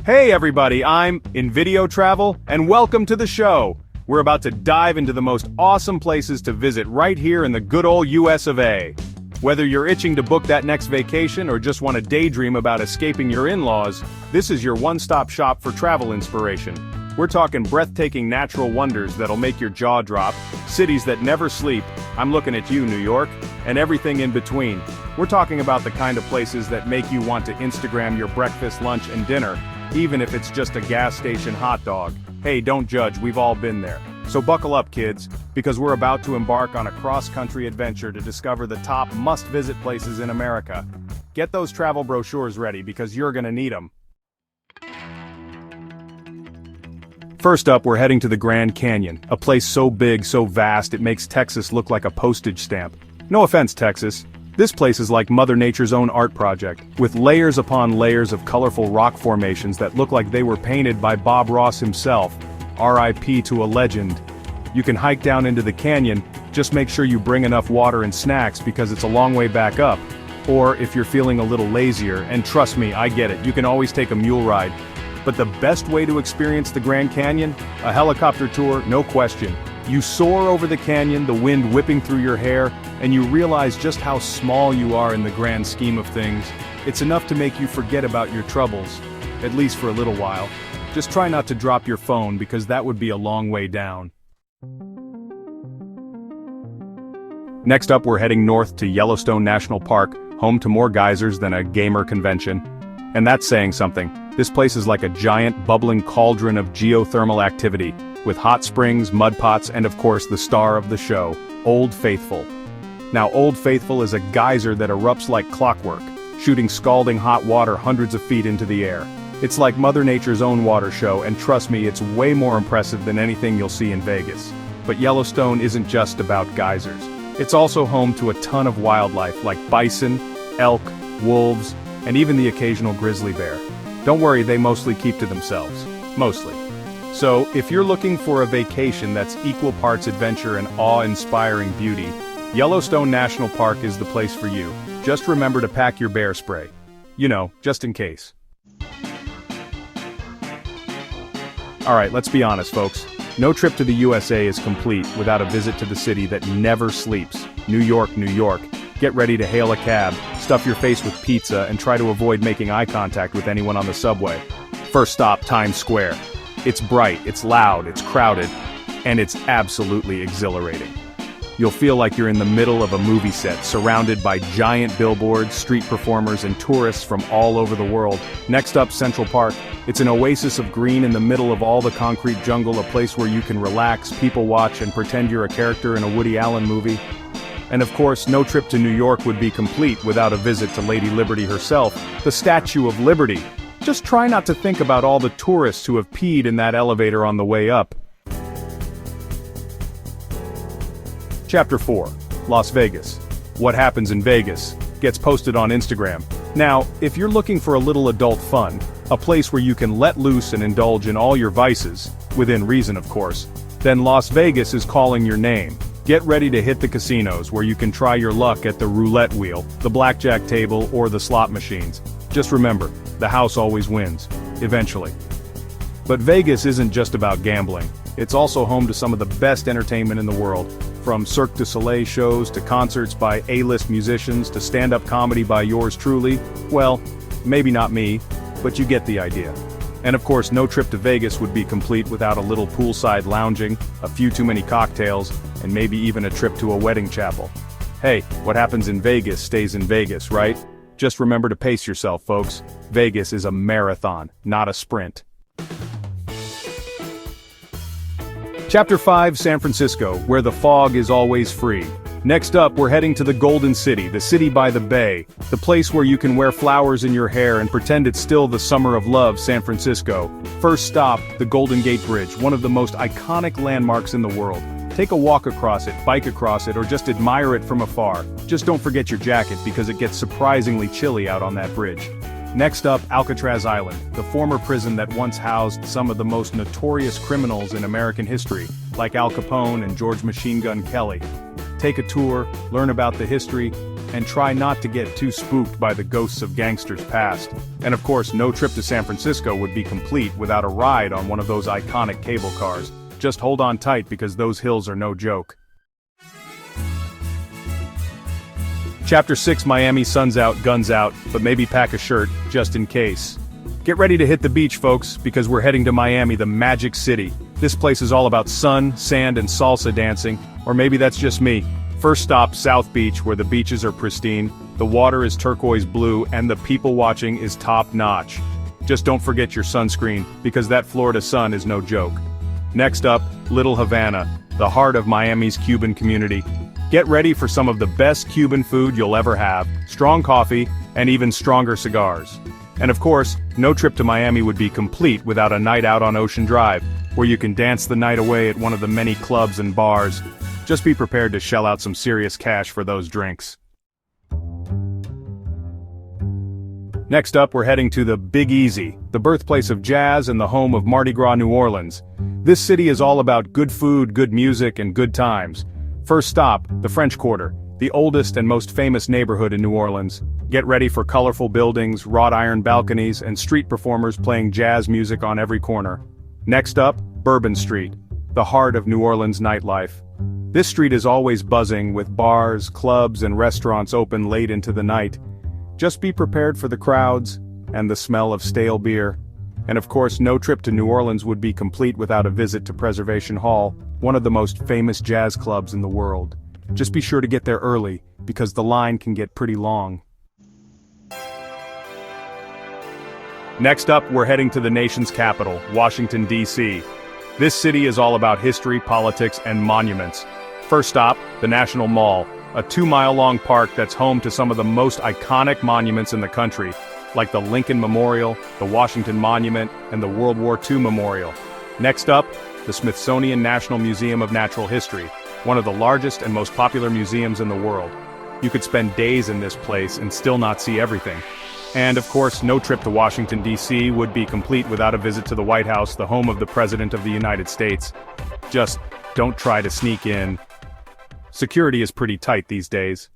Hey everybody, I'm Invideo Travel, and welcome to the show. We're about to dive into the most awesome places to visit right here in the good old US of A. Whether you're itching to book that next vacation or just want to daydream about escaping your in-laws, this is your one-stop shop for travel inspiration. We're talking breathtaking natural wonders that'll make your jaw drop, cities that never sleep, I'm looking at you, New York, and everything in between. We're talking about the kind of places that make you want to Instagram your breakfast, lunch, and dinner, even if it's just a gas station hot dog. Hey, don't judge, we've all been there. So buckle up, kids, because we're about to embark on a cross-country adventure to discover the top must-visit places in America. Get those travel brochures ready because you're gonna need them. First up, we're heading to the Grand Canyon, a place so big, so vast, it makes Texas look like a postage stamp. No offense, Texas. This place is like Mother Nature's own art project, with layers upon layers of colorful rock formations that look like they were painted by Bob Ross himself. R.I.P. to a legend. You can hike down into the canyon, just make sure you bring enough water and snacks because it's a long way back up. Or if you're feeling a little lazier, and trust me, I get it, you can always take a mule ride. But the best way to experience the Grand Canyon? A helicopter tour, no question. You soar over the canyon, the wind whipping through your hair, and you realize just how small you are in the grand scheme of things. It's enough to make you forget about your troubles, at least for a little while. Just try not to drop your phone because that would be a long way down. Next up, we're heading north to Yellowstone National Park, home to more geysers than a gamer convention. And that's saying something. This place is like a giant bubbling cauldron of geothermal activity, with hot springs, mud pots, and of course the star of the show, Old Faithful. Now Old Faithful is a geyser that erupts like clockwork, shooting scalding hot water hundreds of feet into the air. It's like Mother Nature's own water show, and trust me, it's way more impressive than anything you'll see in Vegas. But Yellowstone isn't just about geysers. It's also home to a ton of wildlife like bison, elk, wolves, and even the occasional grizzly bear. Don't worry, they mostly keep to themselves. Mostly. So, if you're looking for a vacation that's equal parts adventure and awe-inspiring beauty, Yellowstone National Park is the place for you. Just remember to pack your bear spray. You know, just in case. Alright, let's be honest, folks. No trip to the USA is complete without a visit to the city that never sleeps. New York, New York. Get ready to hail a cab, stuff your face with pizza, and try to avoid making eye contact with anyone on the subway. First stop, Times Square. It's bright, it's loud, it's crowded, and it's absolutely exhilarating. You'll feel like you're in the middle of a movie set, surrounded by giant billboards, street performers, and tourists from all over the world. Next up, Central Park. It's an oasis of green in the middle of all the concrete jungle, a place where you can relax, people watch, and pretend you're a character in a Woody Allen movie. And of course, no trip to New York would be complete without a visit to Lady Liberty herself, the Statue of Liberty. Just try not to think about all the tourists who have peed in that elevator on the way up. Chapter 4. Las Vegas. What happens in Vegas gets posted on Instagram. Now, if you're looking for a little adult fun, a place where you can let loose and indulge in all your vices, within reason of course, then Las Vegas is calling your name. Get ready to hit the casinos where you can try your luck at the roulette wheel, the blackjack table, or the slot machines. Just remember, the house always wins. Eventually. But Vegas isn't just about gambling. It's also home to some of the best entertainment in the world. From Cirque du Soleil shows to concerts by A-list musicians to stand-up comedy by yours truly. Well, maybe not me, but you get the idea. And of course, no trip to Vegas would be complete without a little poolside lounging, a few too many cocktails, and maybe even a trip to a wedding chapel. Hey, what happens in Vegas stays in Vegas, right? Just remember to pace yourself, folks. Vegas is a marathon, not a sprint. Chapter 5, San Francisco, where the fog is always free. Next up, we're heading to the Golden City, the city by the bay, the place where you can wear flowers in your hair and pretend it's still the summer of love, San Francisco. First stop, the Golden Gate Bridge, one of the most iconic landmarks in the world. Take a walk across it, bike across it, or just admire it from afar. Just don't forget your jacket because it gets surprisingly chilly out on that bridge. Next up, Alcatraz Island, the former prison that once housed some of the most notorious criminals in American history, like Al Capone and George Machine Gun Kelly. Take a tour, learn about the history, and try not to get too spooked by the ghosts of gangsters past. And of course, no trip to San Francisco would be complete without a ride on one of those iconic cable cars. Just hold on tight because those hills are no joke. Chapter 6 Miami: sun's out, guns out, but maybe pack a shirt, just in case. Get ready to hit the beach, folks, because we're heading to Miami, the magic city. This place is all about sun, sand, and salsa dancing, or maybe that's just me. First stop, South Beach, where the beaches are pristine, the water is turquoise blue, and the people watching is top-notch. Just don't forget your sunscreen, because that Florida sun is no joke. Next up, Little Havana, the heart of Miami's Cuban community. Get ready for some of the best Cuban food you'll ever have, strong coffee, and even stronger cigars. And of course, no trip to Miami would be complete without a night out on Ocean Drive, where you can dance the night away at one of the many clubs and bars. Just be prepared to shell out some serious cash for those drinks. Next up, we're heading to the Big Easy, the birthplace of jazz and the home of Mardi Gras, New Orleans. This city is all about good food, good music, and good times. First stop, the French Quarter, the oldest and most famous neighborhood in New Orleans. Get ready for colorful buildings, wrought iron balconies, and street performers playing jazz music on every corner. Next up, Bourbon Street, the heart of New Orleans nightlife. This street is always buzzing with bars, clubs, and restaurants open late into the night. Just be prepared for the crowds and the smell of stale beer. And of course, no trip to New Orleans would be complete without a visit to Preservation Hall, one of the most famous jazz clubs in the world. Just be sure to get there early, because the line can get pretty long. Next up, we're heading to the nation's capital, Washington, D.C. This city is all about history, politics, and monuments. First stop, the National Mall, a 2-mile-long park that's home to some of the most iconic monuments in the country, like the Lincoln Memorial, the Washington Monument, and the World War II Memorial. Next up, the Smithsonian National Museum of Natural History, one of the largest and most popular museums in the world. You could spend days in this place and still not see everything. And of course, no trip to Washington, D.C. would be complete without a visit to the White House, the home of the President of the United States. Just don't try to sneak in. Security is pretty tight these days.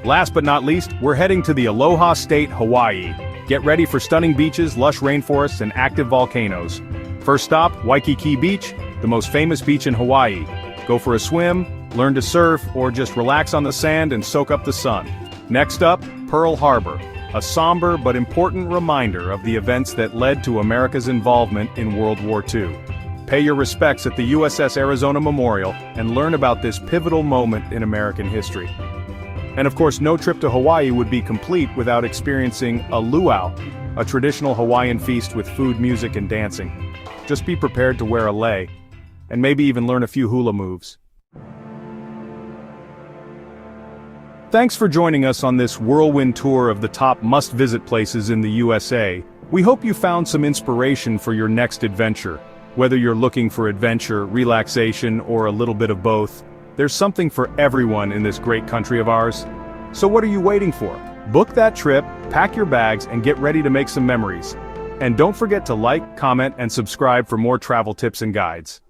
Last but not least, we're heading to the Aloha State, Hawaii. Get ready for stunning beaches, lush rainforests, and active volcanoes. First stop, Waikiki Beach, the most famous beach in Hawaii. Go for a swim, learn to surf, or just relax on the sand and soak up the sun. Next up, Pearl Harbor, a somber but important reminder of the events that led to America's involvement in World War II. Pay your respects at the USS Arizona Memorial and learn about this pivotal moment in American history. And of course, no trip to Hawaii would be complete without experiencing a luau, a traditional Hawaiian feast with food, music, and dancing. Just be prepared to wear a lei, and maybe even learn a few hula moves. Thanks for joining us on this whirlwind tour of the top must-visit places in the USA. We hope you found some inspiration for your next adventure. Whether you're looking for adventure, relaxation, or a little bit of both, there's something for everyone in this great country of ours. So what are you waiting for? Book that trip, pack your bags, and get ready to make some memories. And don't forget to like, comment, and subscribe for more travel tips and guides.